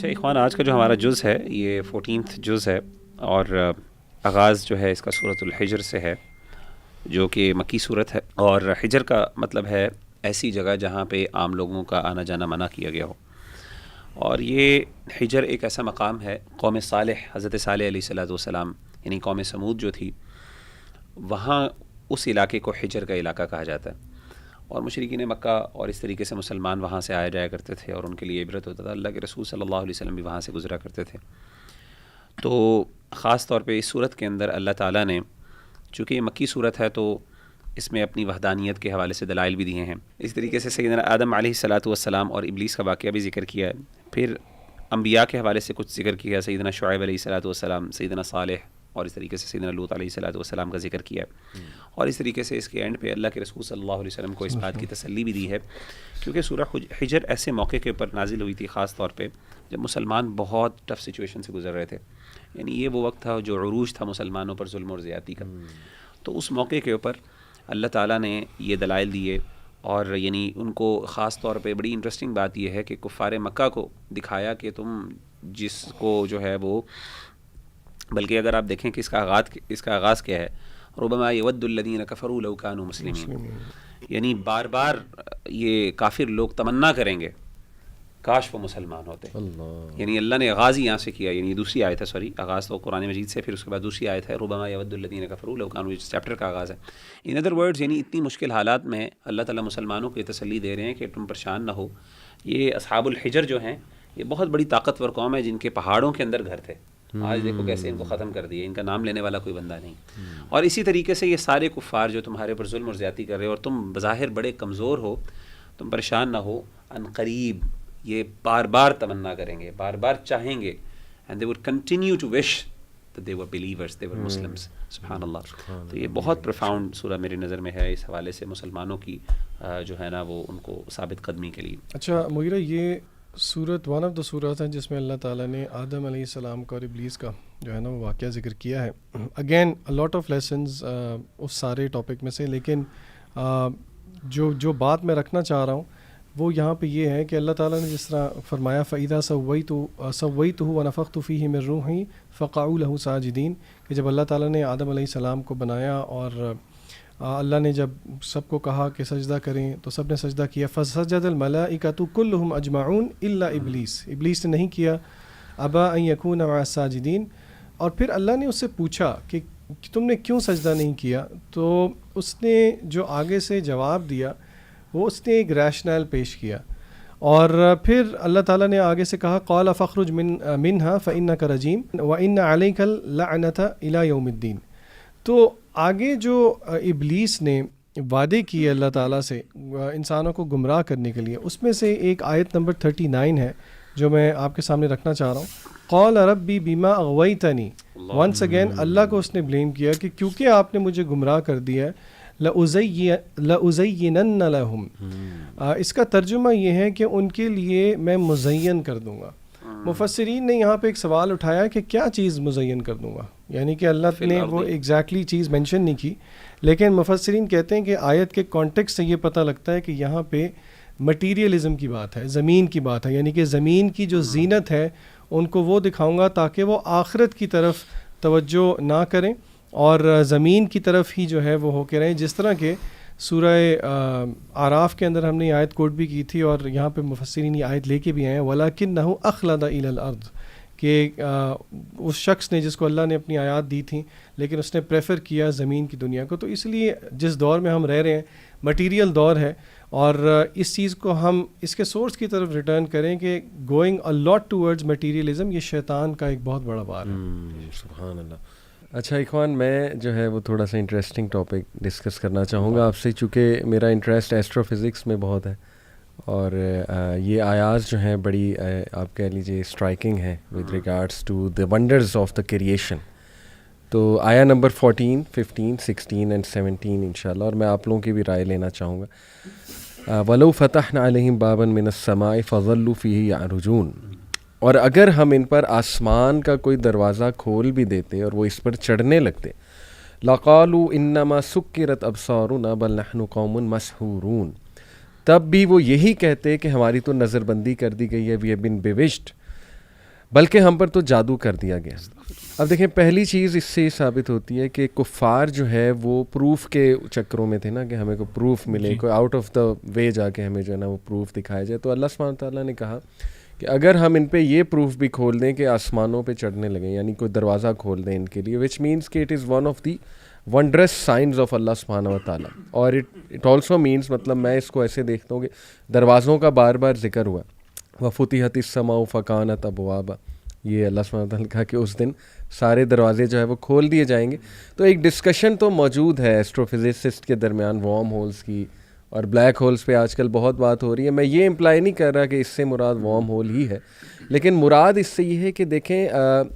اچھا اخوان، آج کا جو ہمارا جز ہے یہ 14th جز ہے، اور آغاز جو ہے اس کا سورۃ الحجر سے ہے، جو کہ مکی صورت ہے. اور حجر کا مطلب ہے ایسی جگہ جہاں پہ عام لوگوں کا آنا جانا منع کیا گیا ہو. اور یہ حجر ایک ایسا مقام ہے، قوم صالح، حضرت صالح علیہ السلام یعنی قوم سمود جو تھی، وہاں اس علاقے کو حجر کا علاقہ کہا جاتا ہے. اور مشرکین مکہ اور اس طریقے سے مسلمان وہاں سے آیا جایا کرتے تھے، اور ان کے لیے عبرت ہوتا تھا. اللہ کے رسول صلی اللہ علیہ وسلم بھی وہاں سے گزرا کرتے تھے. تو خاص طور پہ اس صورت کے اندر اللہ تعالیٰ نے، چونکہ یہ مکی صورت ہے تو اس میں اپنی وحدانیت کے حوالے سے دلائل بھی دیے ہیں. اس طریقے سے سیدنا آدم علیہ السلام اور ابلیس کا واقعہ بھی ذکر کیا ہے. پھر انبیاء کے حوالے سے کچھ ذکر کیا، سیدنا شعیب علیہ السلام، سیدنا صالح، اور اس طریقے سے سیدنا لوط علیہ السلام کا ذکر کیا ہے. اور اس طریقے سے اس کے اینڈ پہ اللہ کے رسول صلی اللہ علیہ وسلم کو اس بات کی تسلی بھی دی ہے، کیونکہ سورہ حجر ایسے موقع کے اوپر نازل ہوئی تھی، خاص طور پہ جب مسلمان بہت ٹف سچویشن سے گزر رہے تھے. یعنی یہ وہ وقت تھا جو عروج تھا مسلمانوں پر ظلم اور زیادتی کا. تو اس موقع کے اوپر اللہ تعالیٰ نے یہ دلائل دیے، اور یعنی ان کو خاص طور پہ بڑی انٹرسٹنگ بات یہ ہے کہ کفار مکہ کو دکھایا کہ تم جس کو جو ہے وہ، بلکہ اگر آپ دیکھیں کہ اس کا آغاز کیا ہے، ربما یود الذین کفروا لو کانوا مسلمین، یعنی بار بار یہ کافر لوگ تمنا کریں گے کاش وہ مسلمان ہوتے. یعنی اللہ نے آغاز ہی یہاں سے کیا. یعنی دوسری آیت ہے، آغاز تو قرآن مجید سے، پھر اس کے بعد دوسری آیت ہے ربما یود الذین کفروا لو کانوا، اس چیپٹر کا آغاز ہے. ان ادر ورڈز یعنی اتنی مشکل حالات میں اللہ تعالیٰ مسلمانوں کو یہ تسلی دے رہے ہیں کہ تم پریشان نہ ہو. یہ اصحاب الحجر جو ہیں یہ بہت بڑی طاقتور قوم ہے جن کے پہاڑوں کے اندر گھر تھے. آج دیکھو کیسے ان کو ختم کر دیا، ان کا نام لینے والا کوئی بندہ نہیں. اور اسی طریقے سے یہ سارے کفار جو تمہارے پر ظلم اور زیادتی کر رہے ہو، اور تم بظاہر بڑے کمزور ہو، تم پریشان نہ ہو، ان قریب یہ بار بار تمنا کریں گے، بار بار چاہیں گے. and they would continue to wish that they were believers, they were Muslims. سبحان اللہ. تو یہ بہت پروفاؤنڈ سورہ میری نظر میں ہے اس حوالے سے مسلمانوں کی جو ہے نا وہ ان کو ثابت قدمی کے لیے. اچھا مغیرہ، یہ سورت ون آف دا سورت ہے جس میں اللہ تعالیٰ نے آدم علیہ السلام کا اور ابلیس کا جو ہے نا وہ واقعہ ذکر کیا ہے. اگین لاٹ آف لیسنز اس سارے ٹاپک میں سے، لیکن جو بات میں رکھنا چاہ رہا ہوں وہ یہاں پہ یہ ہے کہ اللہ تعالیٰ نے جس طرح فرمایا فَإِذَا سَوَّيْتُهُ وَنَفَخْتُ فِيهِ مِن رُوحِي فَقَعُوا لَهُ سَاجِدِينَ، کہ جب اللہ تعالیٰ نے آدم علیہ السلام کو بنایا اور اللہ نے جب سب کو کہا کہ سجدہ کریں تو سب نے سجدہ کیا. فَسَجَدَ الْمَلَائِكَةُ كُلُّهُمْ أَجْمَعُونَ إِلَّا ابلیس نے نہیں کیا، أَبَى أَن يَكُونَ مَعَ السَّاجِدِينَ. اور پھر اللہ نے اس سے پوچھا کہ تم نے کیوں سجدہ نہیں کیا، تو اس نے جو آگے سے جواب دیا وہ اس نے ایک ریشنل پیش کیا. اور پھر اللہ تعالیٰ نے آگے سے کہا قال فخرج منها فإنك رجيم وإن عليك اللعنة إلى يوم الدين. تو آگے جو ابلیس نے وعدے کیے اللہ تعالیٰ سے انسانوں کو گمراہ کرنے کے لیے، اس میں سے ایک آیت نمبر 39 ہے جو میں آپ کے سامنے رکھنا چاہ رہا ہوں. قال ربی بما اغویتنی. ونس اگین اللہ کو اس نے بلیم کیا کہ کیونکہ آپ نے مجھے گمراہ کر دیا ہے، لَأُزَيِّنَنَّ لَهُمْ. اس کا ترجمہ یہ ہے کہ ان کے لیے میں مزین کر دوں گا. مفسرین نے یہاں پہ ایک سوال اٹھایا کہ کیا چیز مزین کر دوں گا، یعنی کہ اللہ نے وہ ایگزیکٹلی چیز مینشن نہیں کی، لیکن مفسرین کہتے ہیں کہ آیت کے کانٹیکسٹ سے یہ پتہ لگتا ہے کہ یہاں پہ مٹیریلزم کی بات ہے، زمین کی بات ہے. یعنی کہ زمین کی جو زینت ہے ان کو وہ دکھاؤں گا تاکہ وہ آخرت کی طرف توجہ نہ کریں اور زمین کی طرف ہی جو ہے وہ ہو کے رہیں. جس طرح کہ سورہ اعراف کے اندر ہم نے یہ آیت کوٹ بھی کی تھی، اور یہاں پہ مفسرین یہ آیت لے کے بھی آئے ہیں وَلَكِنَّهُ أَخْلَدَ إِلَى الْأَرْضِ، کہ اس شخص نے جس کو اللہ نے اپنی آیات دی تھیں لیکن اس نے پریفر کیا زمین کی دنیا کو. تو اس لیے جس دور میں ہم رہ رہے ہیں مٹیریل دور ہے، اور اس چیز کو ہم اس کے سورس کی طرف ریٹرن کریں کہ going a lot towards materialism, یہ شیطان کا ایک بہت بڑا بار ہے. سبحان اللہ. اچھا اخوان، میں جو ہے وہ تھوڑا سا انٹرسٹنگ ٹاپک ڈسکس کرنا چاہوں گا آپ سے، چونکہ میرا انٹرسٹ ایسٹرو فزکس میں بہت ہے، اور یہ آیات جو ہیں بڑی آپ کہہ لیجیے اسٹرائکنگ ہیں with regards to the wonders of the creation. تو آیا نمبر 14, 15, 16 اینڈ 17 انشاءاللہ، اور میں آپ لوگوں کی بھی رائے لینا چاہوں گا. وَلَوْ فَتَحْنَا عَلَيْهِمْ بَابًا مِنَ السَّمَاءِ فَظَلُّوا فِيهِ يَعْرُجُونَ. اور اگر ہم ان پر آسمان کا کوئی دروازہ کھول بھی دیتے اور وہ اس پر چڑھنے لگتے، لَقَالُوا إِنَّمَا سُكِّرَتْ أَبْصَارُنَا بَلْ نَحْنُ قَوْمٌ مَسْحُورُونَ. تب بھی وہ یہی کہتے کہ ہماری تو نظر بندی کر دی گئی ہے، وی ہیو بین بیوشڈ. بلکہ ہم پر تو جادو کر دیا گیا. اب دیکھیں پہلی چیز اس سے یہ ثابت ہوتی ہے کہ کفار جو ہے وہ پروف کے چکروں میں تھے نا, کہ ہمیں کوئی پروف ملے, کوئی آؤٹ آف دا وے جا کے ہمیں جو ہے نا وہ پروف دکھایا جائے. تو اللہ سبحانہ تعالیٰ نے کہا کہ اگر ہم ان پہ یہ پروف بھی کھول دیں کہ آسمانوں پہ چڑھنے لگیں, یعنی کوئی دروازہ کھول دیں ان کے لیے, وچ مینس کہ it is one of the wonders signs of اللہ سبحانہ و تعالیٰ. اور اٹ آلسو مینس, مطلب میں اس کو ایسے دیکھتا ہوں کہ دروازوں کا بار بار ذکر ہوا, وفتحت السماء فکانت ابوابا, یہ اللہ سبحانہ تعالیٰ نے کہا کہ اس دن سارے دروازے جو ہے وہ کھول دیے جائیں گے. تو ایک ڈسکشن تو موجود ہے ایسٹرو فزسسٹ کے درمیان وارم ہولز کی, اور بلیک ہولز پہ آج کل بہت بات ہو رہی ہے. میں یہ امپلائی نہیں کر رہا کہ اس سے مراد وارم ہول ہی ہے, لیکن مراد اس سے یہ ہے کہ دیکھیں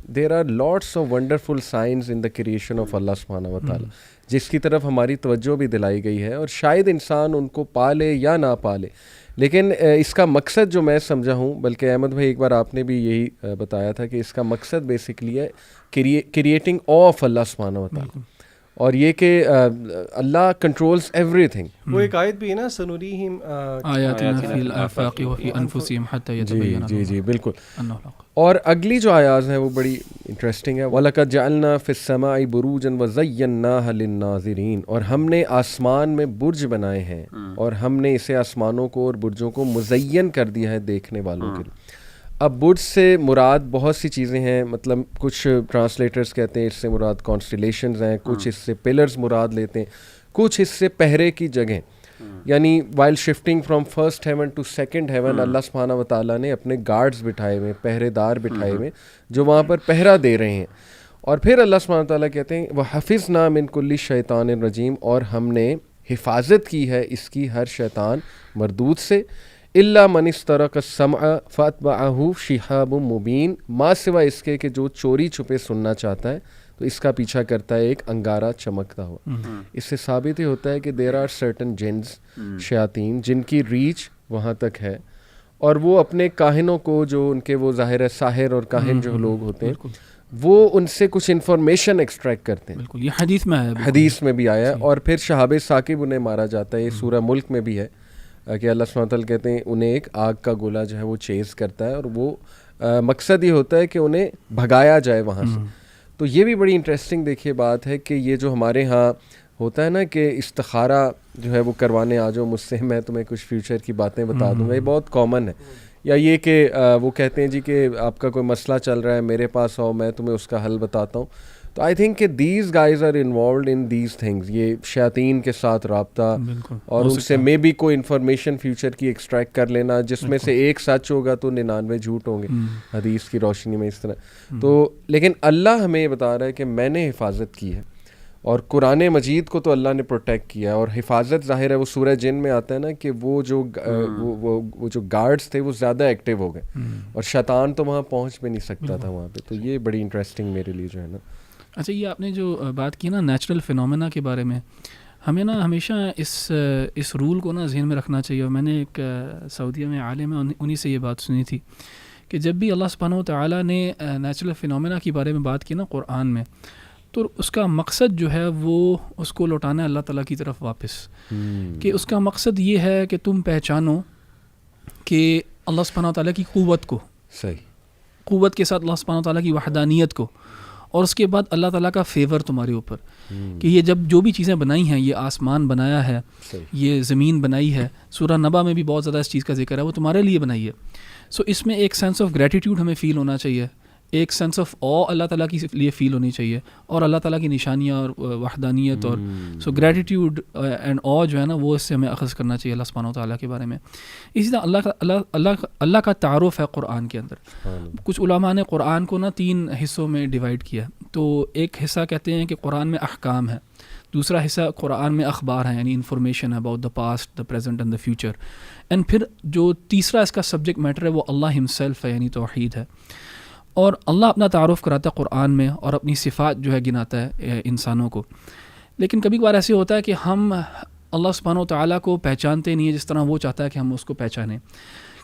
there are lots of wonderful signs in the creation of اللہ سبحانہ و تعالیٰ, جس کی طرف ہماری توجہ بھی دلائی گئی ہے, اور شاید انسان ان کو پالے یا نہ پالے. لیکن اس کا مقصد جو میں سمجھا ہوں, بلکہ احمد بھائی ایک بار آپ نے بھی یہی بتایا تھا کہ اس کا مقصد بیسکلی ہے کریٹنگ آف اللہ سبحانہ و تعالیٰ, اور یہ کہ اللہ کنٹرولز ایوری تھنگ. وہ ایک آیت بھی ہے نا, سنوریہم آیاتنا فی الآفاق وفی انفسہم حتی یتبین جی جی بالکل. انہ الحق. اور اگلی جو آیات ہیں وہ بڑی انٹرسٹنگ ہے. وَلَقَدْ جَعَلْنَا فِي السَّمَاءِ بُرُوجًا وَزَيَّنَّاهَا لِلنَّاظِرِينَ, اور ہم نے آسمان میں برج بنائے ہیں, اور ہم نے اسے آسمانوں کو اور برجوں کو مزین کر دیا ہے دیکھنے والوں کے لیے. اب برج سے مراد بہت سی چیزیں ہیں, مطلب کچھ ٹرانسلیٹرز کہتے ہیں اس سے مراد کانسٹیلیشنز ہیں, کچھ اس سے پلرز مراد لیتے ہیں, کچھ اس سے پہرے کی جگہیں, یعنی while shifting from first heaven to second heaven اللہ سبحانہ و تعالیٰ نے اپنے گارڈز بٹھائے ہوئے, پہرے دار بٹھائے ہوئے جو وہاں پر پہرا دے رہے ہیں. اور پھر اللہ سبحانہ و تعالیٰ کہتے ہیں وَحَفِظْنَا مِن كُلِّ شَيْطَانٍ رَجِيمٍ, اور ہم نے حفاظت کی ہے اس کی ہر شیطان مردود سے. الا من استرق السمع فاتبعه شهاب مبین, ما سوا اس کے کہ جو چوری چھپے سننا چاہتا ہے تو اس کا پیچھا کرتا ہے ایک انگارہ چمکتا ہوا. اس سے ثابت ہی ہوتا ہے کہ دیر آر سرٹن جنز, شیاطین, جن کی ریچ وہاں تک ہے, اور وہ اپنے کاہنوں کو, جو ان کے وہ ظاہر ہے ساحر اور کاہن جو لوگ ہوتے ہیں, وہ ان سے کچھ انفارمیشن ایکسٹریکٹ کرتے ہیں. بالکل, یہ حدیث میں آیا, حدیث میں بھی آیا ہے. اور پھر شہاب ثاقب انہیں مارا جاتا ہے, یہ سورہ ملک میں بھی ہے کہ اللہ سبحانہ وتعالیٰ کہتے ہیں انہیں ایک آگ کا گولا جو ہے وہ چیز کرتا ہے, اور وہ مقصد یہ ہوتا ہے کہ انہیں بھگایا جائے وہاں سے. تو یہ بھی بڑی انٹرسٹنگ دیکھیے بات ہے کہ یہ جو ہمارے ہاں ہوتا ہے نا کہ استخارہ جو ہے وہ کروانے آ جاؤ مجھ سے, میں تمہیں کچھ فیوچر کی باتیں بتا دوں گا, یہ بہت کامن ہے. یا یہ کہ وہ کہتے ہیں جی کہ آپ کا کوئی مسئلہ چل رہا ہے, میرے پاس آؤ, میں تمہیں اس کا حل بتاتا ہوں. تو آئی تھنک کہ these guys are involved in these things, یہ شیاطین کے ساتھ رابطہ, اور ان سے مے بی کوئی انفارمیشن فیوچر کی ایکسٹریکٹ کر لینا, جس میں سے ایک سچ ہوگا تو 99 جھوٹ ہوں گے حدیث کی روشنی میں اس طرح. تو لیکن اللہ ہمیں یہ بتا رہا ہے کہ میں نے حفاظت کی ہے, اور قرآن مجید کو تو اللہ نے پروٹیکٹ کیا, اور حفاظت ظاہر ہے وہ سورہ جن میں آتا ہے نا کہ وہ جو گارڈز تھے وہ زیادہ ایکٹیو ہو گئے, اور شیطان تو وہاں پہنچ بھی نہیں سکتا تھا وہاں پہ. تو یہ بڑی انٹرسٹنگ میرے لیے جو ہے نا. اچھا, یہ آپ نے جو بات کی نا نیچرل فینومینا کے بارے میں, ہمیں نا ہمیشہ اس رول کو نا ذہن میں رکھنا چاہیے. اور میں نے ایک سعودیہ میں عالم ہے, انہی سے یہ بات سنی تھی کہ جب بھی اللہ سبحانہ و تعالیٰ نے نیچرل فینومینا کے بارے میں بات کی نا قرآن میں, تو اس کا مقصد جو ہے وہ اس کو لوٹانا ہے اللہ تعالیٰ کی طرف واپس. کہ اس کا مقصد یہ ہے کہ تم پہچانو کہ اللہ سبحانہ و تعالیٰ کی قوت کو, صحیح قوت کے ساتھ اللہ سبحانہ و تعالیٰ کی وحدانیت کو, اور اس کے بعد اللہ تعالیٰ کا فیور تمہارے اوپر, کہ یہ جب جو بھی چیزیں بنائی ہیں, یہ آسمان بنایا ہے, یہ زمین بنائی ہے, سورہ نبا میں بھی بہت زیادہ اس چیز کا ذکر ہے, وہ تمہارے لیے بنائی ہے. سو اس میں ایک سینس آف گریٹیٹیوڈ ہمیں فیل ہونا چاہیے, ایک سینس آف او اللہ تعالیٰ کی لیے فیل ہونی چاہیے, اور اللہ تعالیٰ کی نشانیاں اور وحدانیت, اور سو گریٹیٹیوڈ اینڈ او جو ہے نا وہ اس سے ہمیں اخذ کرنا چاہیے اللہ سبحانہ و تعالیٰ کے بارے میں. اسی طرح اللہ کا تعارف ہے قرآن کے اندر. کچھ علماء نے قرآن کو نا 3 حصوں میں ڈیوائڈ کیا. تو ایک حصہ کہتے ہیں کہ قرآن میں احکام ہے, دوسرا حصہ قرآن میں اخبار ہیں, یعنی information about the past, the present and the future, and پھر جو تیسرا اس کا سبجیکٹ میٹر ہے وہ اللہ ہمسیلف ہے, یعنی توحید ہے. اور اللہ اپنا تعارف کراتا ہے قرآن میں, اور اپنی صفات جو ہے گناتا ہے انسانوں کو. لیکن کبھی کبھار ایسے ہوتا ہے کہ ہم اللہ سبحانہ و تعالیٰ کو پہچانتے نہیں ہیں جس طرح وہ چاہتا ہے کہ ہم اس کو پہچانیں,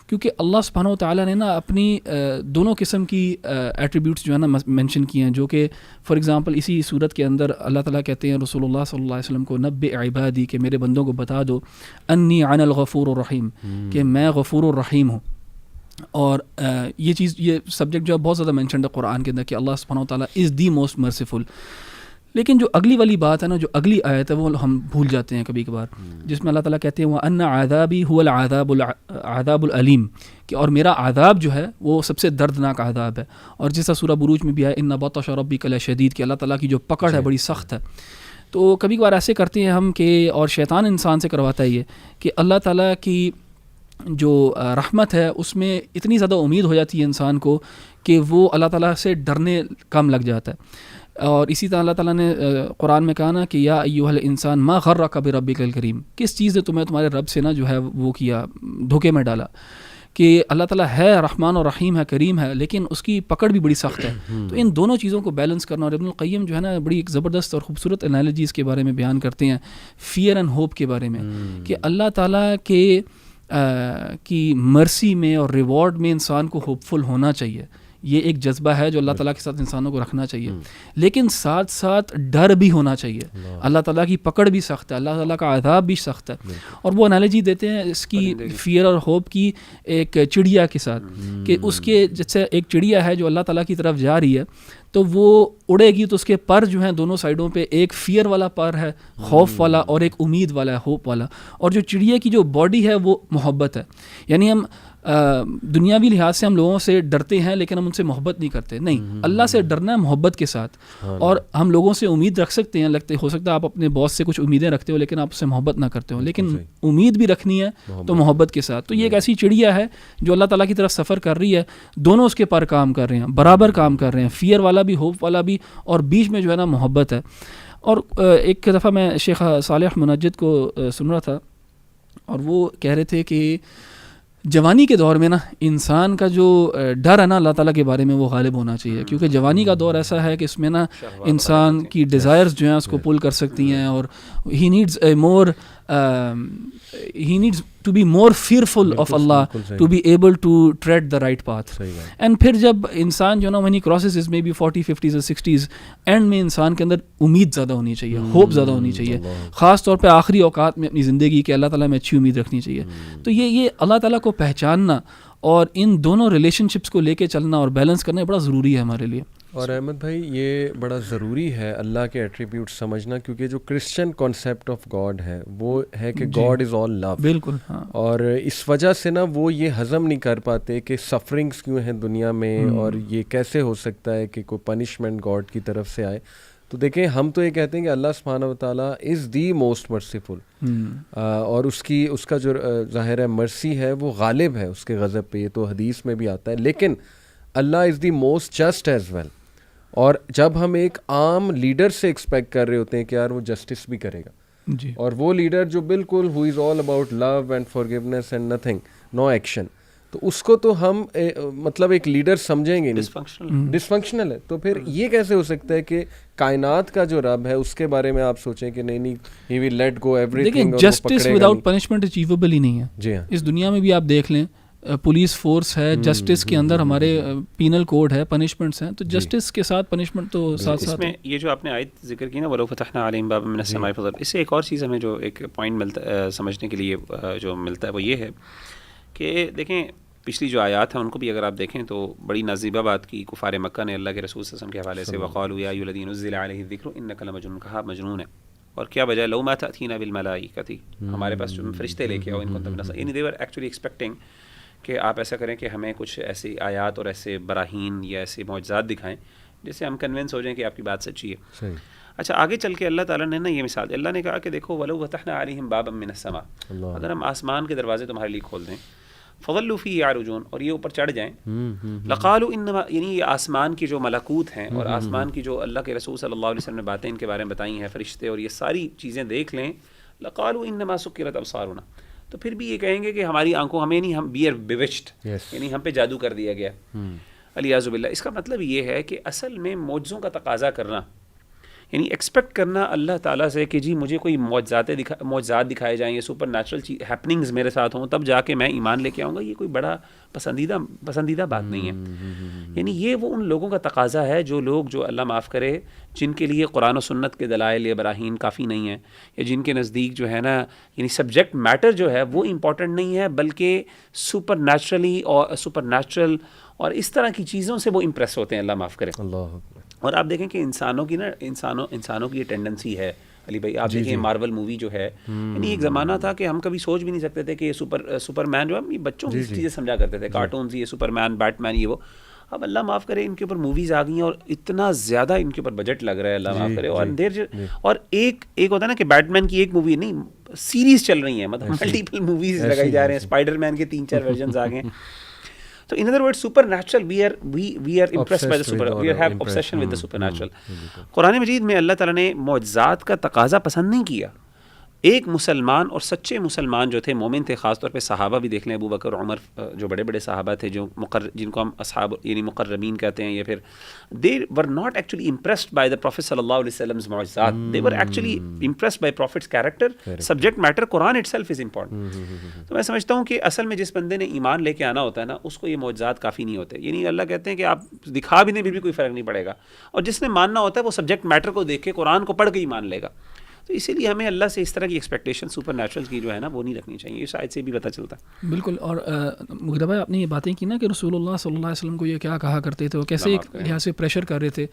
کیونکہ اللہ سبحانہ و تعالیٰ نے نا اپنی دونوں قسم کی ایٹریبیوٹس جو ہے نا مینشن کیے ہیں, جو کہ فار ایگزامپل اسی صورت کے اندر اللہ تعالیٰ کہتے ہیں رسول اللہ صلی اللہ علیہ وسلم کو, نبئ عبادی, کہ میرے بندوں کو بتا دو, انی انا الغفور الرحیم, کہ میں غفور الرحیم ہوں. اور یہ سبجیکٹ جو ہے بہت زیادہ مینشنڈ ہے قرآن کے اندر کہ اللہ سبحانہ و تعالیٰ از دی موسٹ مرسیفل. لیکن جو اگلی والی بات ہے نا, جو اگلی آیت ہے وہ ہم بھول جاتے ہیں کبھی کبھار, جس میں اللہ تعالیٰ کہتے ہیں وَأَنَّ عَذَابِي هُوَ الْعَذَابُ الْأَلِيمُ, کہ اور میرا عذاب جو ہے وہ سب سے دردناک عذاب ہے. اور جیسا سورہ بروج میں بھی آیا إِنَّ بَطْشَ رَبِّكَ لَشَدِيدٌ, کہ اللہ تعالیٰ کی جو پکڑ ہے بڑی سخت ہے. تو کبھی کبھار ایسے کرتے ہیں ہم کہ, اور شیطان انسان سے کرواتا ہے یہ کہ اللہ تعالیٰ کی جو رحمت ہے اس میں اتنی زیادہ امید ہو جاتی ہے انسان کو کہ وہ اللہ تعالیٰ سے ڈرنے کم لگ جاتا ہے. اور اسی طرح اللہ تعالیٰ نے قرآن میں کہا نا کہ یا ایھا الانسان ما غرک بربک الکریم, کس چیز نے تمہیں تمہارے رب سے نا جو ہے وہ کیا, دھوکے میں ڈالا. کہ اللہ تعالیٰ ہے رحمان اور رحیم ہے, کریم ہے, لیکن اس کی پکڑ بھی بڑی سخت ہے. تو ان دونوں چیزوں کو بیلنس کرنا, اور ابن القیم جو ہے نا بڑی ایک زبردست اور خوبصورت انالوجی اس کے بارے میں بیان کرتے ہیں فیئر اینڈ ہوپ کے بارے میں, کہ اللہ تعالیٰ کے کی مرسی میں اور ریوارڈ میں انسان کو ہوپ فل ہونا چاہیے. یہ ایک جذبہ ہے جو اللہ تعالیٰ کے ساتھ انسانوں کو رکھنا چاہیے, لیکن ساتھ ساتھ ڈر بھی ہونا چاہیے. اللہ تعالیٰ کی پکڑ بھی سخت ہے, اللہ تعالیٰ کا عذاب بھی سخت ہے. اور وہ انالوجی دیتے ہیں اس کی فیئر اور ہوپ کی ایک چڑیا کے ساتھ, کہ اس کے جیسے ایک چڑیا ہے جو اللہ تعالیٰ کی طرف جا رہی ہے, تو وہ اڑے گی تو اس کے پر جو ہیں دونوں سائڈوں پہ ایک فیئر والا پر ہے, خوف والا, اور ایک امید والا ہے, ہوپ والا. اور جو چڑیا کی جو باڈی ہے وہ محبت ہے. یعنی ہم دنیاوی لحاظ سے ہم لوگوں سے ڈرتے ہیں لیکن ہم ان سے محبت نہیں کرتے. نہیں, اللہ سے ڈرنا ہے محبت کے ساتھ. اور ہم لوگوں سے امید رکھ سکتے ہیں, ہو سکتا ہے آپ اپنے باس سے کچھ امیدیں رکھتے ہو لیکن آپ اس سے محبت نہ کرتے ہو, لیکن امید بھی رکھنی ہے تو محبت کے ساتھ. تو یہ ایک ایسی چڑیا ہے جو اللہ تعالیٰ کی طرف سفر کر رہی ہے, دونوں اس کے پر کام کر رہے ہیں, برابر کام کر رہے ہیں, فیئر والا بھی, ہوپ والا بھی, اور بیچ میں جو ہے نا محبت ہے. اور ایک دفعہ میں شیخ صالح منجد کو سن رہا تھا, اور وہ کہہ رہے تھے کہ جوانی کے دور میں نا انسان کا جو ڈر ہے نا اللہ تعالیٰ کے بارے میں وہ غالب ہونا چاہیے, کیونکہ جوانی کا دور ایسا ہے کہ اس میں نا انسان کی ڈیزائرز جو ہیں اس کو پل کر سکتی ہیں, اور he needs to be more fearful of اللہ to be able to tread the right path. And پھر جب انسان جو نا when he crosses his maybe 40, 50s اور 60s, اینڈ میں انسان کے اندر امید زیادہ ہونی چاہیے, ہوپ زیادہ ہونی چاہیے, خاص طور پہ آخری اوقات میں اپنی زندگی کے اللہ تعالیٰ میں اچھی امید رکھنی چاہیے. تو یہ اللہ تعالیٰ کو پہچاننا اور ان دونوں ریلیشن شپس کو لے کے چلنا اور بیلنس کرنا بڑا ضروری ہے ہمارے لیے. اور احمد بھائی یہ بڑا ضروری ہے اللہ کے ایٹریبیوٹ سمجھنا, کیونکہ جو کرسچن کانسیپٹ آف گاڈ ہے وہ ہے کہ گاڈ از آل لو. بالکل, ہاں. اور اس وجہ سے نا وہ یہ ہضم نہیں کر پاتے کہ سفرنگس کیوں ہیں دنیا میں, اور یہ کیسے ہو سکتا ہے کہ کوئی پنشمنٹ گاڈ کی طرف سے آئے. تو دیکھیں ہم تو یہ کہتے ہیں کہ اللہ سبحانہ و تعالیٰ از دی موسٹ مرسیفل, اور اس کا جو ظاہر ہے مرسی ہے وہ غالب ہے اس کے غضب پہ, یہ تو حدیث میں بھی آتا ہے. لیکن اللہ is the most just as well. اور جب ہم ایک عام لیڈر سے ایکسپیکٹ کر رہے ہوتے ہیں کہ یار وہ جسٹس بھی کرے گا, جی, اور وہ لیڈر جو بالکل ہو is all about love and forgiveness and nothing, no action, تو اس کو تو ہم مطلب ایک لیڈر سمجھیں گے نہیں, ڈسفنکشنل ہے. تو پھر یہ کیسے ہو سکتا ہے کہ کائنات کا جو رب ہے اس کے بارے میں آپ سوچیں کہ نہیں ہی will let go everything. Justice without punishment achievable ہی نہیں ہے. جی ہاں, اس دنیا میں بھی آپ دیکھ لیں, پولیس فورس ہے, جسٹس کے اندر ہمارے پینل کوڈ ہے, پنشمنٹس ہیں, تو جسٹس کے ساتھ پنشمنٹ تو ساتھ ساتھ. اس میں یہ جو آپ نے آیت ذکر کی نا وَلَوْ فَتَحْنَا عَلَيْهِمْ بَابًا مِنَ السَّمَاءِ فَضَلَّ, اس سے ایک اور چیز ہمیں جو ایک پوائنٹ ملتا سمجھنے کے لیے جو ملتا ہے وہ یہ ہے کہ دیکھیں پچھلی جو آیات ہیں ان کو بھی اگر آپ دیکھیں تو بڑی نازیبہ بات کی کفار مکہ نے اللہ کے رسول صلی اللہ علیہ وسلم کے حوالے سے, وَقَالُوا يَا أَيُّهَا الَّذِي نُزِّلَ عَلَيْهِ الذِّكْرُ إِنَّكَ لَمَجْنُونٌ, کہا مجنون ہے, اور کیا وجہ لَوْ مَا تَأْتِينَا بِالْمَلَائِكَةِ, ہمارے پاس جو فرشتے لے کے آؤ ان کو تم نہ, یعنی they were actually expecting کہ آپ ایسا کریں کہ ہمیں کچھ ایسی آیات اور ایسے براہین یا ایسے معجزات دکھائیں جس سے ہم کنونس ہو جائیں کہ آپ کی بات سچی ہے. صحیح. اچھا آگے چل کے اللہ تعالیٰ نے نا یہ مثال, اللہ نے کہا کہ دیکھو وَلَوْ فَتَحْنَا عَلَيْهِمْ بَابًا مِنَ السَّمَاءِ, اگر ہم آسمان کے دروازے تمہارے لیے کھول دیں, فَظَلُّوا فِيهِ يَعْرُجُونَ, اور یہ اوپر چڑھ جائیں, لَقَالُوا إِنَّمَا, یعنی یہ آسمان کی جو ملکوت ہیں اور آسمان کی جو اللہ کے رسول صلی اللہ علیہ وسلم نے باتیں ان کے بارے میں بتائی ہیں, فرشتے اور یہ ساری چیزیں دیکھ لیں, لَقَالُوا إِنَّمَا سُكِّرَتْ أَبْصَارُنَا, تو پھر بھی یہ کہیں گے کہ ہماری آنکھوں, ہمیں نہیں, ہم بی آر بیوچڈ, یعنی ہم پہ جادو کر دیا گیا, علیاذ باللہ. اس کا مطلب یہ ہے کہ اصل میں معجزوں کا تقاضا کرنا, یعنی ایکسپیکٹ کرنا اللہ تعالیٰ سے کہ جی مجھے کوئی معجزات دکھائے جائیں، یہ سپر نیچرل ہیپننگز میرے ساتھ ہوں تب جا کے میں ایمان لے کے آؤں گا، یہ کوئی بڑا پسندیدہ بات نہیں ہے. یعنی یہ وہ ان لوگوں کا تقاضا ہے جو اللہ معاف کرے جن کے لیے قرآن و سنت کے دلائل یا براہین کافی نہیں ہیں، یا جن کے نزدیک جو ہے نا یعنی سبجیکٹ میٹر جو ہے وہ امپورٹنٹ نہیں ہے، بلکہ سپر نیچرل اور اس طرح کی چیزوں سے وہ امپریس ہوتے ہیں. اللہ معاف کرے. اور آپ دیکھیں کہ انسانوں کی یہ ٹینڈنسی ہے علی بھائی. آپ دیکھیں مارول مووی جو ہے، یعنی ایک زمانہ تھا کہ ہم کبھی سوچ بھی نہیں سکتے تھے کہ یہ سپر مین جو ہے بچوں کی چیزیں سمجھا کرتے تھے، کارٹونز، یہ سپر مین، بیٹ مین، یہ وہ. اب اللہ معاف کرے ان کے اوپر موویز آ گئی ہیں اور اتنا زیادہ ان کے اوپر بجٹ لگ رہا ہے، اللہ معاف کرے. اور ایک ہوتا ہے نا کہ بیٹ مین کی ایک مووی نہیں، سیریز چل رہی ہیں، مطلب ملٹیپل موویز لگائی جا رہے ہیں. اسپائڈر مین کے 3-4 ورژنز آ گئے ہیں. So in other words, supernatural, we are impressed by the supernatural. We have obsession with the supernatural. قرآن مجید میں اللہ تعالیٰ نے معجزات کا تقاضا پسند نہیں کیا. ایک مسلمان اور سچے مسلمان جو تھے، مومن تھے، خاص طور پہ صحابہ بھی دیکھ لیں، ابو بکر، عمر، جو بڑے بڑے صحابہ تھے جو جن کو ہم اصحاب یعنی مقربین کہتے ہیں، یا پھر they were not actually impressed by the Prophet صلی اللہ علیہ وسلم's معجزات. They were actually impressed by Prophet's character. Subject matter Quran itself is important. تو میں سمجھتا ہوں کہ اصل میں جس بندے نے ایمان لے کے آنا ہوتا ہے نا، اس کو یہ معجزات کافی نہیں ہوتے. یعنی اللہ کہتے ہیں کہ آپ دکھا بھی دیں پھر بھی کوئی فرق نہیں پڑے گا. اور جس نے ماننا ہوتا ہے وہ سبجیکٹ میٹر کو دیکھ کے قرآن کو پڑھ کے ہی مان لے گا. تو اسی لیے ہمیں اللہ سے اس طرح کی ایکسپیکٹیشن سپر نیچرل کی جو ہے نا وہ نہیں رکھنی چاہیے. اس آیت سے بھی پتہ چلتا ہے. بالکل. اور مغرب بھائی آپ نے یہ باتیں کی نا کہ رسول اللہ صلی اللہ علیہ وسلم کو یہ کیا کہا کرتے تھے، وہ کیسے ایک لحاظ سے پریشر کر رہے تھے.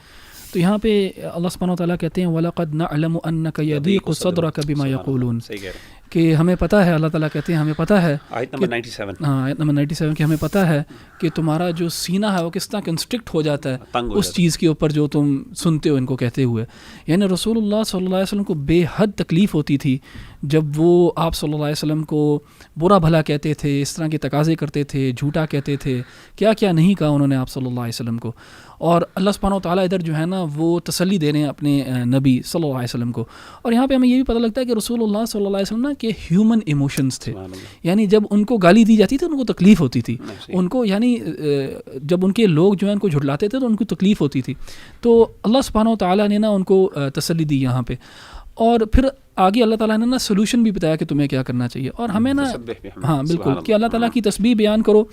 تو یہاں پہ اللہ سبحانہ وتعالیٰ کہتے ہیں وَلَقَدْ نَعْلَمُ أَنَّكَ يَضِيقُ صَدْرُكَ بِمَا يَقُولُونَ. صحیح کہہ رہے ہیں کہ ہمیں پتہ ہے، اللہ تعالیٰ کہتے ہیں ہمیں پتہ ہے، آیت نمبر 97. ہاں آیت نمبر 97 کہ ہمیں پتہ ہے کہ تمہارا جو سینہ ہے وہ کس طرح کنسٹرکٹ ہو جاتا ہے اس چیز کے اوپر جو تم سنتے ہو ان کو کہتے ہوئے. یعنی رسول اللہ صلی اللہ علیہ وسلم کو بے حد تکلیف ہوتی تھی جب وہ آپ صلی اللہ علیہ وسلم کو برا بھلا کہتے تھے، اس طرح کے تقاضے کرتے تھے، جھوٹا کہتے تھے، کیا کیا نہیں کہا انہوں نے آپ صلی اللہ علیہ وسلم کو. اور اللہ سبحانہ و تعالیٰ ادھر جو ہے نا وہ تسلی دے رہے ہیں اپنے نبی صلی اللہ علیہ وسلم کو. اور یہاں پہ ہمیں یہ بھی پتہ لگتا ہے کہ رسول اللہ صلی اللہ علیہ وسلم نا کہ ہیومن ایموشنز تھے. یعنی جب ان کو گالی دی جاتی تھی ان کو تکلیف ہوتی تھی، ان کو یعنی جب ان کے لوگ جو ہیں ان کو جھٹلاتے تھے تو ان کو تکلیف ہوتی تھی. تو اللہ سبحانہ و تعالیٰ نے نا ان کو تسلی دی یہاں پہ. اور پھر آگے اللہ تعالیٰ نے نا سلوشن بھی بتایا کہ تمہیں کیا کرنا چاہیے. اور ہمیں نا ہاں بالکل کہ اللہ تعالیٰ کی تسبیح بیان کرو،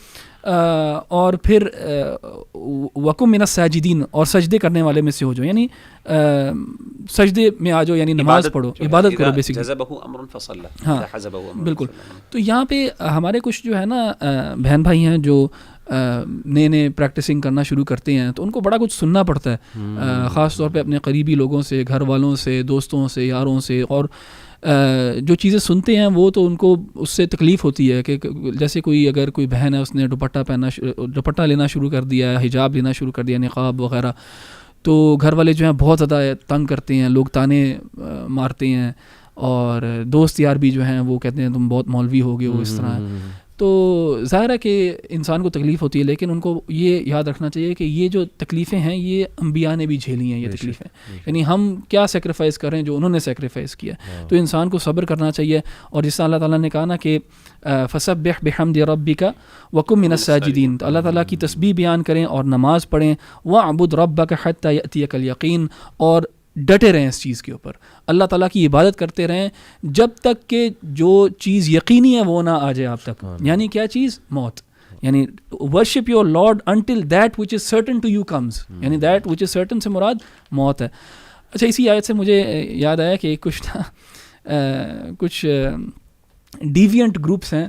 اور پھر وکم من الساجدین، اور سجدے کرنے والے میں سے ہو جاؤ. یعنی سجدے میں آ جاؤ، یعنی نماز پڑھو، عبادت کرو بیسیکلی. ہاں بالکل. تو یہاں پہ ہمارے کچھ جو ہے نا بہن بھائی ہیں جو نئے پریکٹسنگ کرنا شروع کرتے ہیں تو ان کو بڑا کچھ سننا پڑتا ہے، خاص طور پہ اپنے قریبی لوگوں سے، گھر والوں سے، دوستوں سے، یاروں سے. اور جو چیزیں سنتے ہیں وہ تو ان کو اس سے تکلیف ہوتی ہے کہ جیسے اگر کوئی بہن ہے اس نے دوپٹہ لینا شروع کر دیا ہے، حجاب لینا شروع کر دیا، نقاب وغیرہ، تو گھر والے جو ہیں بہت زیادہ تنگ کرتے ہیں، لوگ تانے مارتے ہیں، اور دوست یار بھی جو ہیں وہ کہتے ہیں تم بہت مولوی ہو گئے ہو، اس طرح. تو ظاہر ہے کہ انسان کو تکلیف ہوتی ہے، لیکن ان کو یہ یاد رکھنا چاہیے کہ یہ جو تکلیفیں ہیں یہ انبیاء نے بھی جھیلی ہیں یہ تکلیفیں. یعنی ہم کیا سیکریفائس کر رہے ہیں جو انہوں نے سیکریفائس کیا. تو انسان کو صبر کرنا چاہیے. اور جس طرح اللہ تعالیٰ نے کہا نا کہ فسبح بحمد ربک وکن من الساجدین، تو اللہ تعالیٰ کی تسبیح بیان کریں اور نماز پڑھیں. واعبد ربک حتی یأتیک الیقین، اور ڈٹے رہیں اس چیز کے اوپر، اللہ تعالیٰ کی عبادت کرتے رہیں جب تک کہ جو چیز یقینی ہے وہ نہ آ جائے آپ تک. یعنی کیا چیز؟ موت. یعنی worship your lord until that which is certain to you comes. یعنی دیٹ وچ از سرٹن سے مراد موت ہے. اچھا، اسی آیت سے مجھے یاد آیا کہ کچھ ڈیوینٹ گروپس ہیں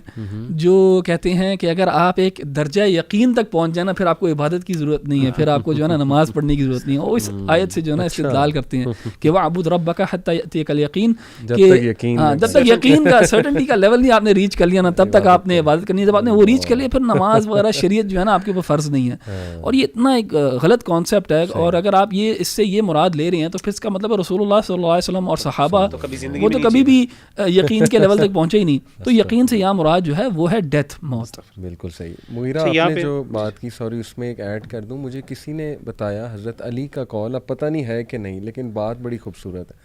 جو کہتے ہیں کہ اگر آپ ایک درجہ یقین تک پہنچ جائیں نا پھر آپ کو عبادت کی ضرورت نہیں ہے، پھر آپ کو جو ہے نا نماز پڑھنے کی ضرورت نہیں ہے. اور اس آیت سے جو ہے نا استدلال کرتے ہیں کہ وَاعْبُدْ رَبَّكَ حَتَّى يَأْتِيَكَ الْيَقِينُ، جب تک یقین کا سرٹنٹی کا لیول نہیں آپ نے ریچ کر لیا نا تب تک آپ نے عبادت کرنی ہے. جب آپ نے وہ ریچ کر لیا پھر نماز وغیرہ شریعت جو ہے نا آپ کے اوپر فرض نہیں ہے. اور یہ اتنا ایک غلط کانسیپٹ ہے. اور اگر آپ اس سے یہ مراد لے رہے ہیں تو پھر اس کا مطلب رسول اللہ صلی اللہ علیہ وسلم اور صحابہ وہ تو کبھی بھی یقین کے لیول تک پہنچے ہی نہیں. تو یقین سے یہاں مراد جو ہے وہ ہے ڈیتھ، موت. بالکل صحیح. مغیرہ آپ نے جو بات کی، سوری اس میں ایک ایڈ کر دوں، مجھے کسی نے بتایا حضرت علی کا قول، اب پتہ نہیں ہے کہ نہیں لیکن بات بڑی خوبصورت ہے.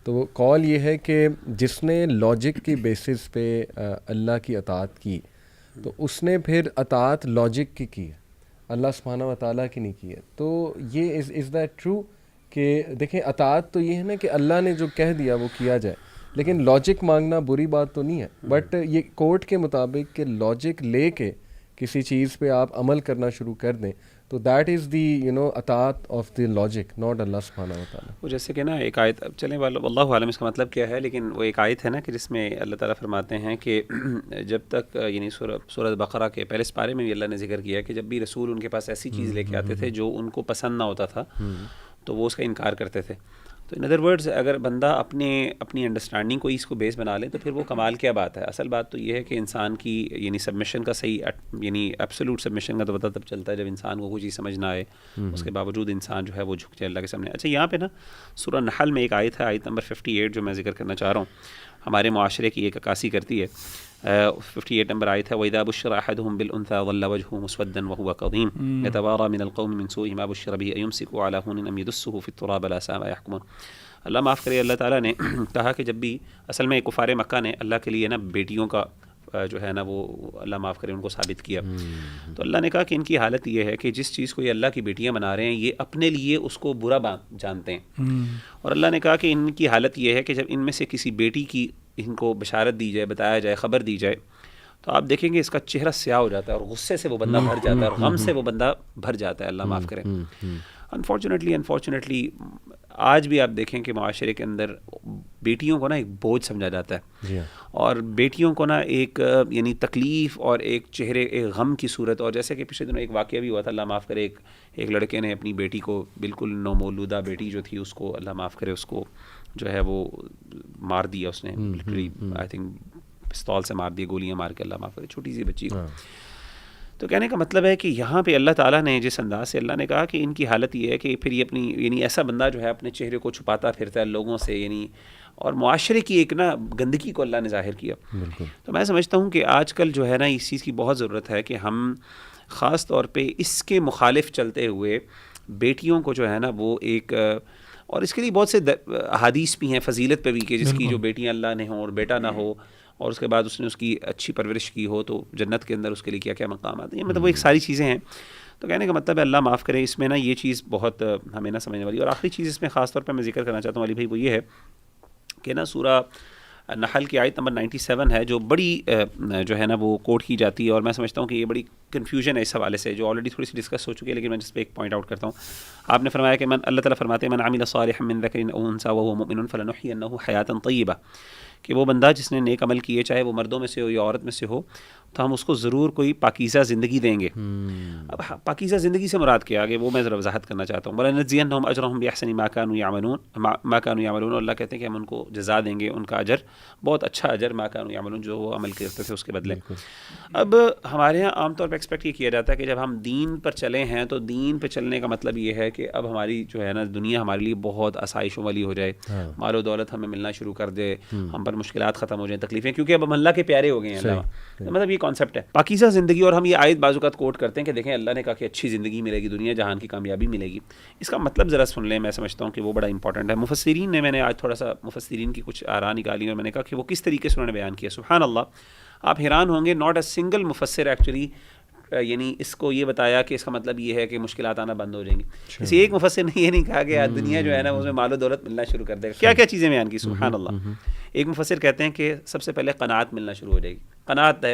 تو وہ قول یہ ہے کہ جس نے لاجک کی بیسس پہ اللہ کی اطاعت کی تو اس نے پھر اطاعت لاجک کی ہے، اللہ سبحانہ و تعالیٰ کی نہیں کی ہے. تو یہ از دیٹ ٹرو کہ دیکھیں اطاعت تو یہ ہے نا کہ اللہ نے جو کہہ دیا وہ کیا جائے, لیکن لاجک مانگنا بری بات تو نہیں ہے, بٹ یہ کورٹ کے مطابق کہ لاجک لے کے کسی چیز پہ آپ عمل کرنا شروع کر دیں تو دیٹ از دی اطاعت آف دی لاجک, ناٹ اللہ سبحانہ و تعالیٰ. وہ جیسے کہ نا ایک آیت, چلیں واللہ عالم اس کا مطلب کیا ہے, لیکن وہ ایک آیت ہے نا کہ جس میں اللہ تعالیٰ فرماتے ہیں کہ جب تک یعنی سورۃ بقرہ کے پہلے سپارے میں بھی اللہ نے ذکر کیا کہ جب بھی رسول ان کے پاس ایسی چیز لے کے آتے تھے جو ان کو پسند نہ ہوتا تھا تو وہ اس کا انکار کرتے تھے. تو ان ادر ورڈز اگر بندہ اپنی انڈرسٹینڈنگ کو اس کو بیس بنا لے تو پھر وہ کمال کیا بات ہے. اصل بات تو یہ ہے کہ انسان کی یعنی سبمیشن کا صحیح یعنی ایبسولوٹ سبمیشن کا تو پتہ تب چلتا ہے جب انسان کو کوئی چیز سمجھ نہ آئے, اس کے باوجود انسان جو ہے وہ جھک جائے اللہ کے سامنے. اچھا یہاں پہ نا سورہ نحل میں ایک آیت ہے, آیت نمبر 58 جو میں ذکر کرنا چاہ رہا ہوں, ہمارے معاشرے کی ایک عکاسی کرتی ہے. 58 نمبر آیت ہے, وَإِذَا بُشِّرَ أَحَدُهُم بِالْأُنثَىٰ ظَلَّ وَجْهُهُ مُسْوَدًّا وَهُوَ كَظِيمٌ يَتَوَارَىٰ مِنَ الْقَوْمِ مِنْ سُوءِ مَا بُشِّرَ بِهِ أَيُمْسِكُهُ عَلَىٰ هُونٍ أَمْ يَدُسُّهُ فِي التُّرَابِ أَلَا سَاءَ مَا يَحْكُمُونَ. اللہ معاف کرے, اللہ تعالیٰ نے کہا کہ جب بھی اصل میں کفار مکہ نے اللہ کے لیے نا بیٹیوں کا جو ہے نا وہ اللہ معاف کرے ان کو ثابت کیا. تو اللہ نے کہا کہ ان کی حالت یہ ہے کہ جس چیز کو یہ اللہ کی بیٹیاں بنا رہے ہیں یہ اپنے لیے اس کو برا جانتے ہیں. اور اللہ نے کہا کہ ان کی حالت یہ ہے کہ جب ان میں سے کسی بیٹی کی ان کو بشارت دی جائے, بتایا جائے, خبر دی جائے تو آپ دیکھیں گے اس کا چہرہ سیاہ ہو جاتا ہے اور غصے سے وہ بندہ بھر جاتا ہے اور غم سے وہ بندہ بھر جاتا ہے. اللہ معاف کرے. انفارچونیٹلی آج بھی آپ دیکھیں کہ معاشرے کے اندر بیٹیوں کو نا ایک بوجھ سمجھا جاتا ہے اور بیٹیوں کو نا ایک یعنی تکلیف اور ایک چہرے ایک غم کی صورت. اور جیسے کہ پچھلے دنوں ایک واقعہ بھی ہوا تھا, اللہ معاف کرے, ایک لڑکے نے اپنی بیٹی کو, بالکل نومولودہ بیٹی جو تھی اس کو اللہ معاف کرے اس کو جو ہے وہ مار دیا, اس نے لٹرلی آئی تھنک پستول سے مار دیا, گولیاں مار کے, اللہ معاف کرے, چھوٹی سی بچی کو. تو کہنے کا مطلب ہے کہ یہاں پہ اللہ تعالیٰ نے جس انداز سے اللہ نے کہا کہ ان کی حالت یہ ہے کہ پھر یہ اپنی یعنی ایسا بندہ جو ہے اپنے چہرے کو چھپاتا پھرتا ہے لوگوں سے, یعنی اور معاشرے کی ایک نا گندگی کو اللہ نے ظاہر کیا. تو میں سمجھتا ہوں کہ آج کل جو ہے نا اس چیز کی بہت ضرورت ہے کہ ہم خاص طور پہ اس کے مخالف چلتے ہوئے بیٹیوں کو جو ہے نا وہ ایک, اور اس کے لیے بہت سے احادیث بھی ہیں فضیلت پہ بھی کہ جس کی جو بیٹیاں اللہ نے ہوں اور بیٹا نہ ہو اور اس کے بعد اس نے اس کی اچھی پرورش کی ہو تو جنت کے اندر اس کے لیے کیا کیا مقامات ہیں. مطلب وہ ایک ساری چیزیں ہیں. تو کہنے کا مطلب ہے اللہ معاف کرے اس میں نا یہ چیز بہت ہمیں نہ سمجھنے والی. اور آخری چیز اس میں خاص طور پہ میں ذکر کرنا چاہتا ہوں علی بھائی, وہ یہ ہے کہ نا سورہ نحل کی آیت نمبر 97 ہے جو بڑی جو ہے نا وہ کوٹ کی جاتی ہے, اور میں سمجھتا ہوں کہ یہ بڑی کنفیوژن ہے اس حوالے سے جو آلریڈی تھوڑی سی ڈسکس ہو چکی ہے, لیکن میں جس پہ ایک پوائنٹ آؤٹ کرتا ہوں. آپ نے فرمایا کہ اللہ تعالیٰ فرماتے ہیں من عمل صالحا من ذکر او انثی وهو مؤمن فلنحيينه حیاتا طیبہ, کہ وہ بندہ جس نے نیک عمل کیے چاہے وہ مردوں میں سے ہو یا عورت میں سے ہو تو ہم اس کو ضرور کوئی پاکیزہ زندگی دیں گے. اب پاکیزہ زندگی سے مراد کیا آگے وہ میں ذرا وضاحت کرنا چاہتا ہوں. وَلَنَجْزِيَنَّهُمْ أَجْرَهُمْ بِأَحْسَنِ مَا كَانُوا يَعْمَلُونَ. اللہ کہتے ہیں کہ ہم ان کو جزا دیں گے, ان کا اجر بہت اچھا اجر ما كانوا يعملون جو وہ عمل کرتے تھے اس کے بدلے. اب ہمارے یہاں عام طور پہ ایکسپیکٹ یہ کیا جاتا ہے کہ جب ہم دین پر چلے ہیں تو دین پہ چلنے کا مطلب یہ ہے کہ اب ہماری جو ہے نا دنیا ہمارے لیے بہت آسائشوں والی ہو جائے, مال و دولت ہمیں ملنا شروع کر دے, ہم پر مشکلات ختم ہو جائیں, تکلیفیں, کیونکہ اب ہم اللہ کے پیارے ہو گئے ہیں. مطلب یہ کانسیپٹ ہے پاکیزہ زندگی. اور ہم یہ آیت بعض اوقات کوٹ کرتے ہیں کہ دیکھیں اللہ نے کہا کہ اچھی زندگی ملے گی, دنیا جہان کی کامیابی ملے گی. اس کا مطلب ذرا سن لیں, میں سمجھتا ہوں کہ وہ بڑا امپورٹنٹ ہے. مفسرین نے, میں نے آج تھوڑا سا مفسرین کی کچھ آراء نکالی اور میں نے کہا کہ وہ کس طریقے سے انہوں نے بیان کیا. سبحان اللہ, آپ حیران ہوں گے, ناٹ اے سنگل مفسر ایکچولی یعنی اس کو یہ بتایا کہ اس کا مطلب یہ ہے کہ مشکلات آنا بند ہو جائیں گی. کسی ایک مفسر نے یہ نہیں کہا کہ دنیا جو ہے نا اس میں مال و دولت ملنا شروع کر دے گا. کیا کیا چیزیں بیان کی, سبحان اللہ. ایک مفسر کہتے ہیں کہ سب سے پہلے قناعت ملنا شروع ہو جائے گی. قناعت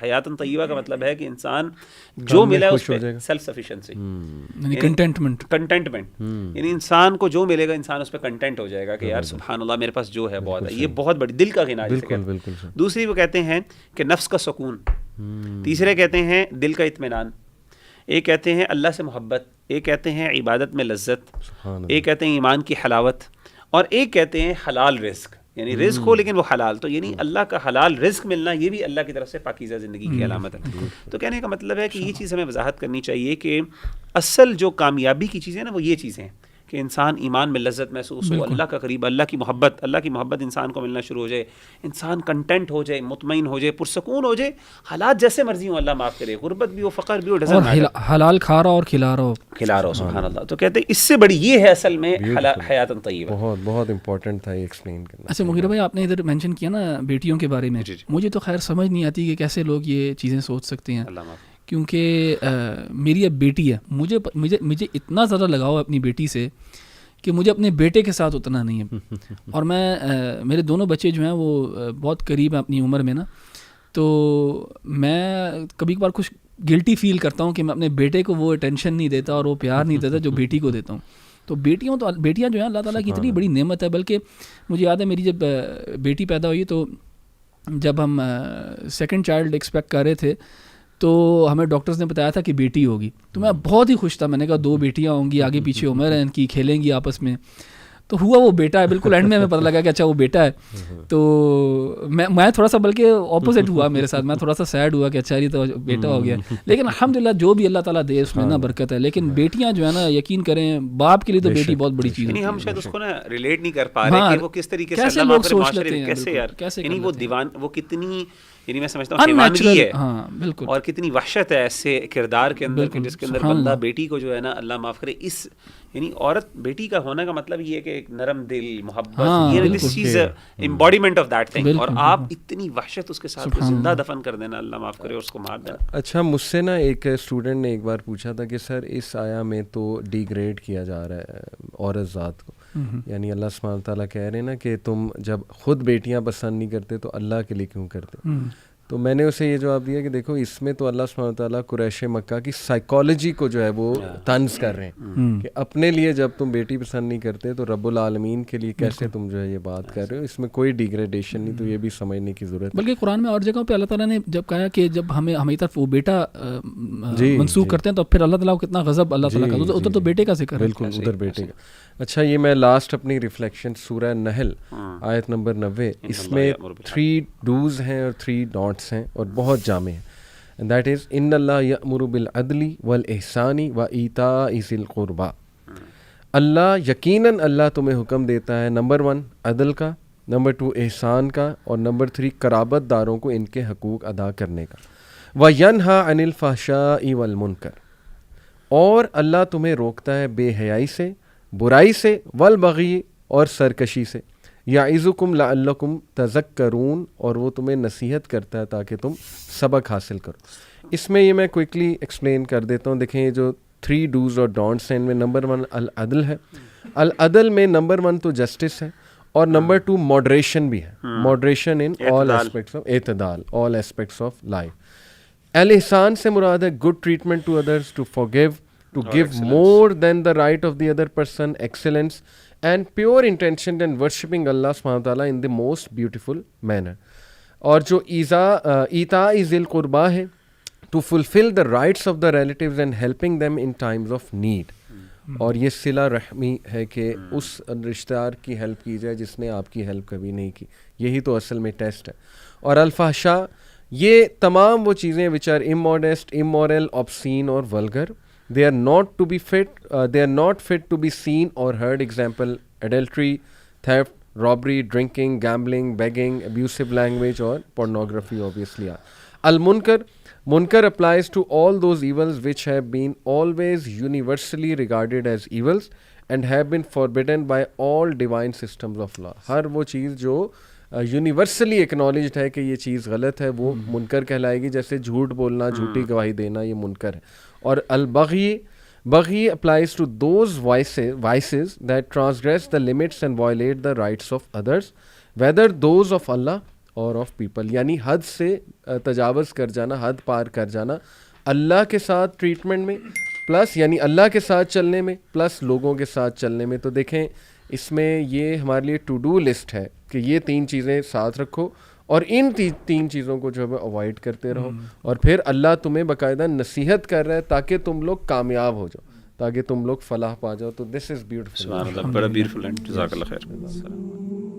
حیاتن طیبہ کا مطلب ہے کہ انسان جو ملا اس پہ سیلف سفیشنسی, یعنی کنٹینٹمنٹ, یعنی انسان کو جو ملے گا انسان اس پہ کنٹینٹ ہو جائے گا کہ یار سبحان اللہ میرے پاس جو ہے بہت ہے. یہ بہت بڑی دل کا غنا ہے. دوسری وہ کہتے ہیں کہ نفس کا سکون, تیسرے کہتے ہیں دل کا اطمینان, ایک کہتے ہیں اللہ سے محبت, ایک کہتے ہیں عبادت میں لذت, ایک کہتے ہیں ایمان کی حلاوت, اور ایک کہتے ہیں حلال رزق, یعنی رزق ہو لیکن وہ حلال. تو یعنی اللہ کا حلال رزق ملنا یہ بھی اللہ کی طرف سے پاکیزہ زندگی کی علامت ہے. تو کہنے کا مطلب ہے کہ یہ چیز ہمیں وضاحت کرنی چاہیے کہ اصل جو کامیابی کی چیزیں نا وہ یہ چیزیں ہیں کہ انسان ایمان میں لذت محسوس ہو, اللہ کا قریب, اللہ کی محبت انسان کو ملنا شروع ہو جائے, انسان کنٹینٹ ہو جائے, مطمئن ہو جائے, پرسکون ہو جائے, حالات جیسے مرضی ہوں اللہ معاف کرے, غربت بھی ہو, فقر بھی ہو, حلال کھا رہا اور کھلا رہا ہو, سبحان اللہ. تو کہتے ہیں اس سے بڑی یہ ہے اصل میں حیاتن طیبہ. بہت بہت امپورٹنٹ تھا یہ ایکسپلین کرنا. اچھا مغیرہ بھائی, آپ نے ادھر مینشن کیا نا بیٹیوں کے بارے میں, مجھے تو خیر سمجھ نہیں آتی کہ کیسے لوگ یہ چیزیں سوچ سکتے ہیں, کیونکہ میری اب بیٹی ہے, مجھے اتنا زیادہ لگاؤ ہے اپنی بیٹی سے کہ مجھے اپنے بیٹے کے ساتھ اتنا نہیں ہے. اور میں میرے دونوں بچے جو ہیں وہ بہت قریب ہیں اپنی عمر میں نا, تو میں کبھی کبھار کچھ گلٹی فیل کرتا ہوں کہ میں اپنے بیٹے کو وہ اٹینشن نہیں دیتا اور وہ پیار نہیں دیتا جو بیٹی کو دیتا ہوں. تو بیٹیاں جو ہیں اللہ تعالیٰ کی اتنی بڑی نعمت ہے. بلکہ مجھے یاد ہے میری جب بیٹی پیدا ہوئی تو جب ہم سیکنڈ چائلڈ ایکسپیکٹ کر رہے تھے تو ہمیں ڈاکٹرز نے بتایا تھا کہ بیٹی ہوگی. تو میں بہت ہی خوش تھا, میں نے کہا 2 بیٹیاں ہوں گی, آگے پیچھے عمر ہے ان کی, کھیلیں گی آپس میں. تو ہوا وہ بیٹا ہے, بالکل اینڈ میں ہمیں پتہ لگا کہ اچھا وہ بیٹا ہے. تو میں تھوڑا سا بلکہ اپوزٹ ہوا میرے ساتھ, میں تھوڑا سا سیڈ ہوا کہ اچھا یہ تو بیٹا ہو گیا. لیکن الحمدللہ جو بھی اللہ تعالیٰ دے اس میں نا برکت ہے. لیکن بیٹیاں جو ہے نا یقین کریں باپ کے لیے تو بیٹی بہت بڑی چیز ہے. ہم شاید اس کو نا ریلیٹ نہیں کر پا رہے کہ وہ کس طریقے سے اللہ معاف کرے معاشرے میں کیسے یار, یعنی وہ دیوان, وہ کتنی, یعنی میں سمجھتا ہوں حیوانگی ہے. ہاں بالکل. اور کتنی وحشت ہے ایسے کردار کے اندر جس کے اندر بندہ بیٹی کو جو ہے نا اللہ معاف کرے اس, یعنی عورت بیٹی کا ہونے کا مطلب یہ ہے کہ ایک نرم دل, محبت, یہ دس چیز امبوڈیمنٹ آف دیٹ تھنگ. اور آپ اتنی وحشت اس کے ساتھ زندہ دفن کر دینا, اللہ معاف کرے, اور اس کو مار دینا. اچھا مجھ سے نا ایک اسٹوڈنٹ نے ایک بار پوچھا تھا کہ سر اس آیا میں تو ڈیگریڈ کیا جا رہا ہے عورت ذات کو, یعنی اللہ سبحانہ تعالیٰ کہہ رہے ہیں نا کہ تم جب خود بیٹیاں پسند نہیں کرتے تو اللہ کے لیے کیوں کرتے. تو میں نے اسے یہ جواب دیا کہ دیکھو اس میں تو اللہ سبحانہ تعالیٰ قریش مکہ کی سائیکالوجی کو جو ہے وہ طنز کر رہے ہیں کہ اپنے لیے جب تم بیٹی پسند نہیں کرتے تو رب العالمین کے لیے کیسے تم جو ہے یہ بات کر رہے ہو. اس میں کوئی ڈیگریڈیشن نہیں, تو یہ بھی سمجھنے کی ضرورت ہے. بلکہ قرآن میں اور جگہوں پہ اللہ تعالیٰ نے جب کہا کہ جب ہماری طرف وہ بیٹا منسوخ کرتے ہیں تو پھر اللہ تعالیٰ کو کتنا غضب اللہ تعالیٰ کا, ادھر تو بیٹے کا ذکر ہے. بالکل ادھر بیٹے کا. اچھا یہ میں لاسٹ اپنی ریفلیکشن سورہ نحل آیت نمبر 90, اس میں 3 ڈوز ہیں اور 3 ڈونٹس ہیں اور بہت جامع ہیں. اینڈ دیٹ از ان اللہ یأمر بالعدل والاحسان وایتاء ذی القربی. اللہ یقیناً اللہ تمہیں حکم دیتا ہے نمبر 1 عدل کا, نمبر 2 احسان کا, اور نمبر 3 قرابت داروں کو ان کے حقوق ادا کرنے کا. وینہی عن الفحشاء والمنکر, اور اللہ تمہیں روکتا ہے بے حیائی سے, برائی سے, والبغی اور سرکشی سے. یعظکم لعلکم تذکرون, اور وہ تمہیں نصیحت کرتا ہے تاکہ تم سبق حاصل کرو. اس میں یہ میں کوئکلی ایکسپلین کر دیتا ہوں. دیکھیں یہ جو 3 ڈوز اور ڈونٹس ہیں ان میں نمبر 1 العدل ہے. العدل میں نمبر 1 تو جسٹس ہے, اور نمبر 2 ماڈریشن بھی ہے. Moderation in all aspects of, اعتدال, آل ایسپیکٹس آف لائف. الاحسان سے مراد ہے good treatment to others, to forgive, to give more than the right of the other person, excellence and pure intention and worshipping Allah subhanahu wa ta'ala in the most beautiful manner. اور جو ایتاء ذی القربی ہے, to fulfill the rights of the relatives and helping them in times of need. اور یہ صلہ رحمی ہے کہ اس رشتہ دار کی ہیلپ کی جائے جس نے آپ کی ہیلپ کبھی نہیں کی, یہی تو اصل میں ٹیسٹ ہے. اور الفحشاء یہ تمام وہ چیزیں which are immodest, immoral, obscene اور vulgar. They are not to be fit, they are not fit to be seen or heard. Example, adultery, theft, robbery, drinking, gambling, begging, abusive language or pornography obviously. Munkar applies to all those evils which have been always universally regarded as evils and have been forbidden by all divine systems of law. ہر وہ چیز جو universally acknowledged ہے کہ یہ چیز غلط ہے وہ منکر کہلائے گی. جیسے جھوٹ بولنا, جھوٹی گواہی دینا, یہ منکر ہے. اور البغی applies to those vices that transgress the limits and violate the rights of others, whether those of Allah or of people. یعنی حد سے تجاوز کر جانا, حد پار کر جانا اللہ کے ساتھ ٹریٹمنٹ میں, پلس یعنی اللہ کے ساتھ چلنے میں, پلس لوگوں کے ساتھ چلنے میں. تو دیکھیں اس میں یہ ہمارے لیے ٹو ڈو لسٹ ہے کہ یہ 3 چیزیں ساتھ رکھو اور ان 3 چیزوں کو جو ہے اوائڈ کرتے رہو. اور پھر اللہ تمہیں باقاعدہ نصیحت کر رہا ہے تاکہ تم لوگ کامیاب ہو جاؤ, تاکہ تم لوگ فلاح پا جاؤ. تو دس از بیوٹیفل. بڑا بیوٹیفل. جزاک اللہ خیر.